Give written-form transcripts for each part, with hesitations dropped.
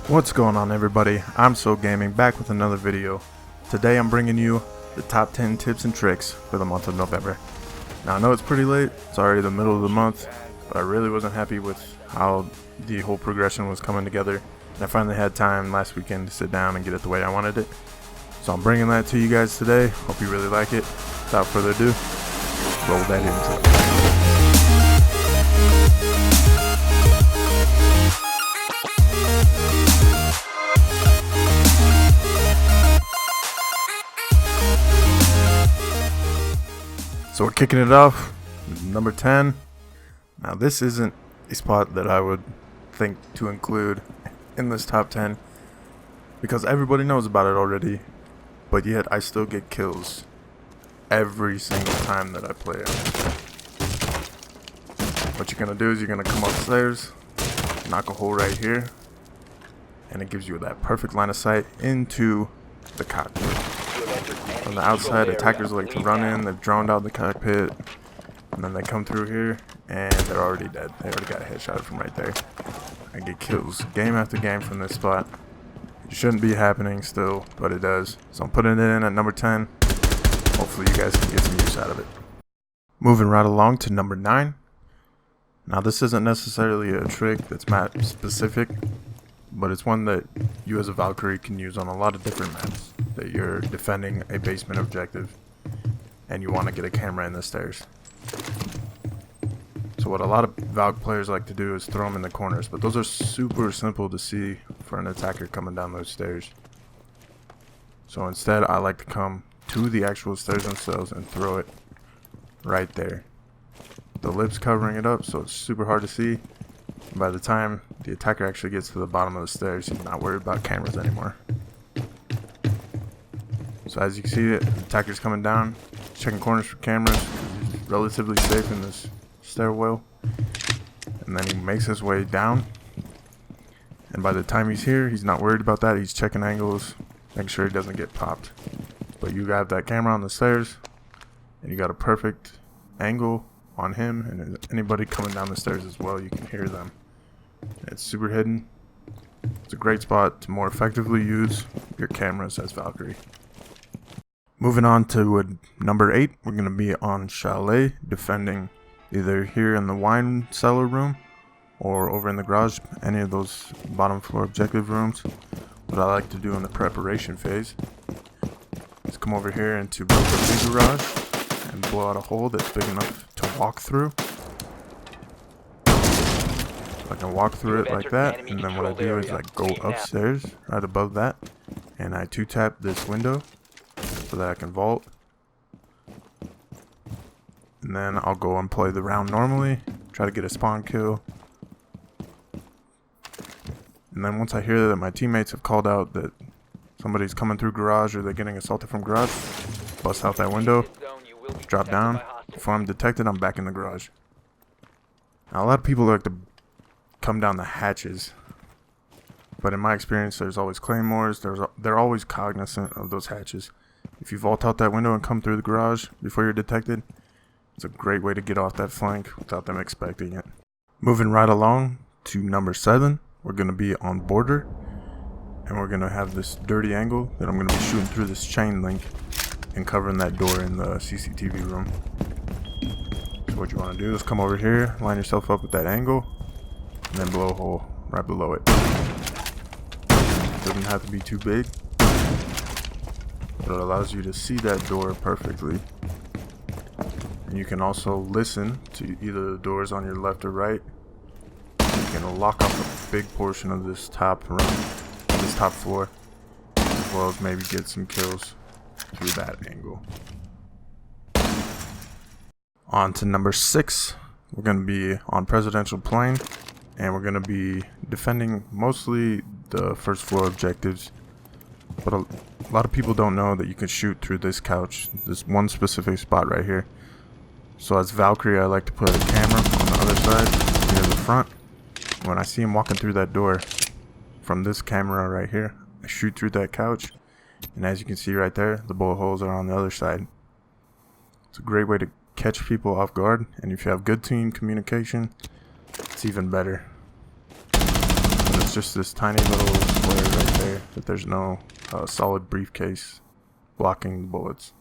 What's going on, everybody? I'm So Gaming, back with another video. Today I'm bringing you the top 10 tips and tricks for the month of November. Now I know it's pretty late, it's already the middle of the month, but I really wasn't happy with how the whole progression was coming together, and I finally had time last weekend to sit down and get it the way I wanted it. So I'm bringing that to you guys today. Hope you really like it. Without further ado, roll that intro. So we're kicking it off with number 10. Now this isn't a spot that I would think to include in this top 10 because everybody knows about it already, but yet I still get kills every single time that I play it. What you're going to do is you're going to come upstairs, knock a hole right here, and it gives you that perfect line of sight into the cockpit. From the outside, attackers like to run in, they've droned out the cockpit, and then they come through here, and they're already dead. They already got a headshot from right there. I get kills game after game from this spot. It shouldn't be happening still, but it does. So I'm putting it in at number 10. Hopefully you guys can get some use out of it. Moving right along to number 9. Now this isn't necessarily a trick that's map specific, but it's one that you as a Valkyrie can use on a lot of different maps that you're defending a basement objective and you want to get a camera in the stairs. So what a lot of Valk players like to do is throw them in the corners, but those are super simple to see for an attacker coming down those stairs. So instead I like to come to the actual stairs themselves and throw it right there. The lip's covering it up, so it's super hard to see. By the time the attacker actually gets to the bottom of the stairs, he's not worried about cameras anymore. So as you can see, the attacker's coming down, checking corners for cameras. He's relatively safe in this stairwell. And then he makes his way down. And by the time he's here, he's not worried about that. He's checking angles, making sure he doesn't get popped. But you have that camera on the stairs, and you got a perfect angle on him, and anybody coming down the stairs as well, you can hear them. It's super hidden. It's a great spot to more effectively use your cameras as Valkyrie. Moving on to number 8, we're going to be on Chalet, defending either here in the wine cellar room or over in the garage, any of those bottom floor objective rooms. What I like to do in the preparation phase is come over here into both the big garage and blow out a hole that's big enough to walk through. So I can walk through it like that, and then what I do is I go upstairs right above that, and I 2-tap this window so that I can vault. And then I'll go and play the round normally, try to get a spawn kill. And then once I hear that my teammates have called out that somebody's coming through garage or they're getting assaulted from garage, bust out that window, drop down. Before I'm detected, I'm back in the garage. Now, a lot of people like to come down the hatches, but in my experience, there's always claymores. They're always cognizant of those hatches. If you vault out that window and come through the garage before you're detected, it's a great way to get off that flank without them expecting it. Moving right along to number 7, we're going to be on border, and we're going to have this dirty angle that I'm going to be shooting through this chain link and covering that door in the CCTV room. So what you want to do is come over here, line yourself up with that angle, and then blow a hole right below it. Doesn't have to be too big, but it allows you to see that door perfectly. And you can also listen to either the doors on your left or right. You can lock off a big portion of this top room, this top floor, as well as maybe get some kills through that angle. On to number 6, we're going to be on Presidential Plain, and we're going to be defending mostly the first floor objectives. But a lot of people don't know that you can shoot through this couch, this one specific spot right here. So as Valkyrie, I like to put a camera on the other side, near the front. When I see him walking through that door from this camera right here, I shoot through that couch. And as you can see right there, the bullet holes are on the other side. It's a great way to catch people off guard, and if you have good team communication, it's even better. And it's just this tiny little square right there that there's no solid briefcase blocking the bullets.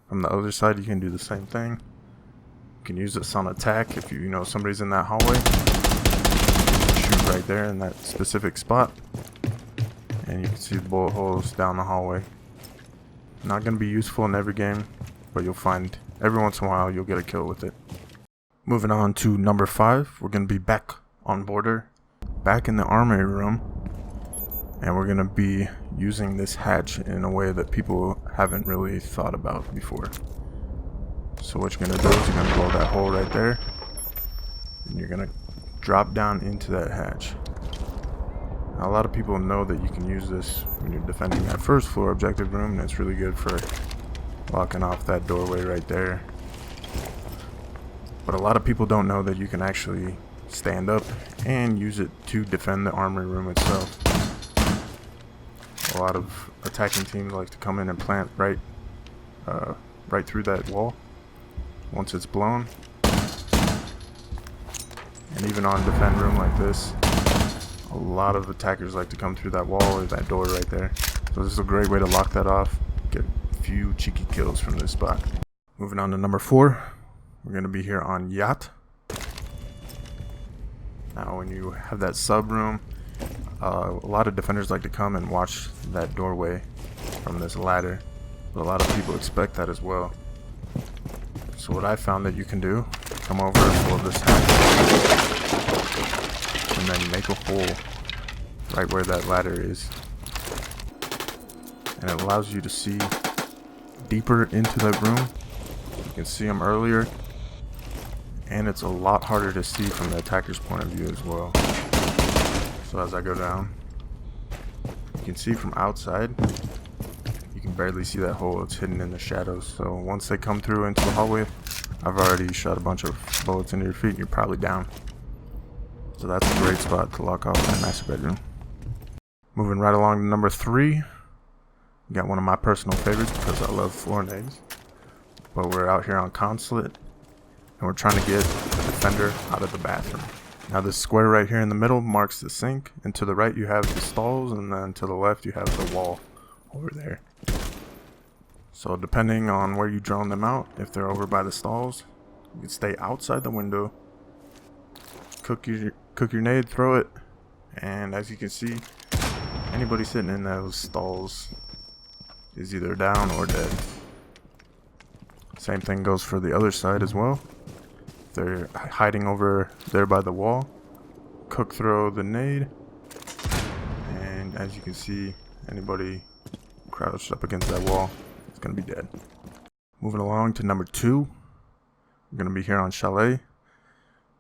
From the other side, you can do the same thing. You can use this on attack if you know somebody's in that hallway. Shoot right there in that specific spot, and you can see the bullet holes down the hallway. Not going to be useful in every game, but you'll find every once in a while you'll get a kill with it. Moving on to number 5, we're going to be back on border, back in the armory room, and we're going to be using this hatch in a way that people haven't really thought about before. So what you're going to do is you're going to blow that hole right there, and you're going to drop down into that hatch. Now, a lot of people know that you can use this when you're defending that first floor objective room, and it's really good for locking off that doorway right there. But a lot of people don't know that you can actually stand up and use it to defend the armory room itself. A lot of attacking teams like to come in and plant right through that wall once it's blown. And even on defend room like this, a lot of attackers like to come through that wall or that door right there. So this is a great way to lock that off, get a few cheeky kills from this spot. Moving on to number 4, we're going to be here on Yacht. Now when you have that sub room, a lot of defenders like to come and watch that doorway from this ladder, but a lot of people expect that as well. So what I found that you can do, come over and blow this hatch, and then make a hole right where that ladder is, and it allows you to see deeper into that room. You can see them earlier, and it's a lot harder to see from the attacker's point of view as well. So as I go down, you can see from outside, you can barely see that hole. It's hidden in the shadows. So once they come through into the hallway, I've already shot a bunch of bullets into your feet and you're probably down. So that's a great spot to lock off that master bedroom. Moving right along to number 3, we got one of my personal favorites because I love floor nades. But we're out here on Consulate, and we're trying to get the defender out of the bathroom. Now this square right here in the middle marks the sink, and to the right you have the stalls, and then to the left you have the wall over there. So depending on where you drone them out, if they're over by the stalls, you can stay outside the window, cook your nade, throw it, and as you can see, anybody sitting in those stalls is either down or dead. Same thing goes for the other side as well. If they're hiding over there by the wall, cook throw the nade, and as you can see, anybody crouched up against that wall is going to be dead. Moving along to number 2, we're going to be here on Chalet.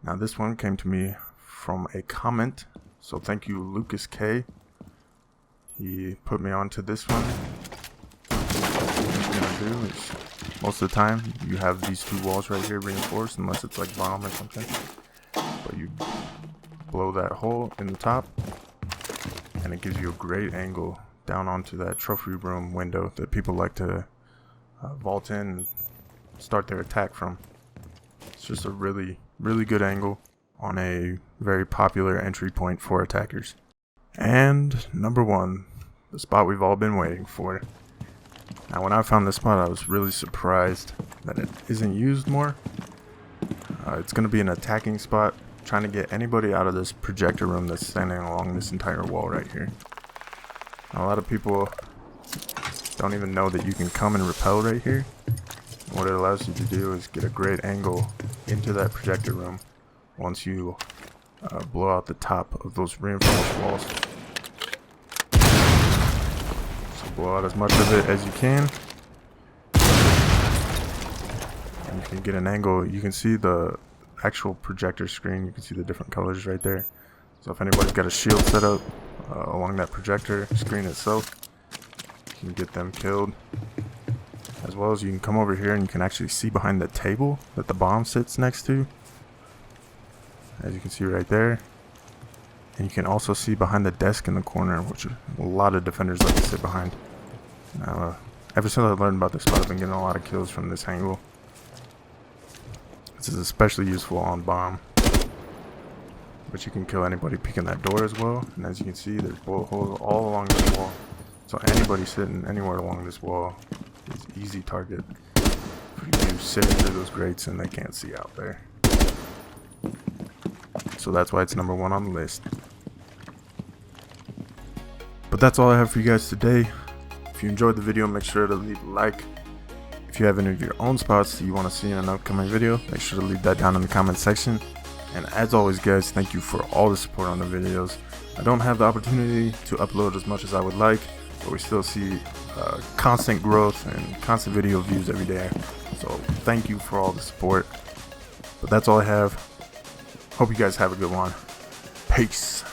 Now this one came to me from a comment, so thank you Lucas K. He put me onto this one. What you're going to do is, most of the time, you have these 2 walls right here reinforced, unless it's like bomb or something. But you blow that hole in the top, and it gives you a great angle down onto that trophy room window that people like to vault in and start their attack from. It's just a really, really good angle on a very popular entry point for attackers. And number 1, the spot we've all been waiting for. Now when I found this spot, I was really surprised that it isn't used more. It's going to be an attacking spot, trying to get anybody out of this projector room that's standing along this entire wall right here. Now, a lot of people don't even know that you can come and rappel right here. What it allows you to do is get a great angle into that projector room once you blow out the top of those reinforced walls. Blow out as much of it as you can, and you can get an angle. You can see the actual projector screen. You can see the different colors right there. So if anybody's got a shield set up along that projector screen itself, you can get them killed. As well as you can come over here and you can actually see behind the table that the bomb sits next to, as you can see right there. And you can also see behind the desk in the corner, which a lot of defenders like to sit behind. Now, ever since I learned about this spot, I've been getting a lot of kills from this angle. This is especially useful on bomb. but you can kill anybody peeking that door as well. And as you can see, there's bullet holes all along this wall. So anybody sitting anywhere along this wall is easy target for you sitting through those grates and they can't see out there. So that's why it's number 1 on the list. But that's all I have for you guys today. If you enjoyed the video, make sure to leave a like. If you have any of your own spots that you want to see in an upcoming video, make sure to leave that down in the comment section. And as always guys, thank you for all the support on the videos. I don't have the opportunity to upload as much as I would like, but we still see constant growth and constant video views every day. So thank you for all the support. But that's all I have. Hope you guys have a good one. Peace.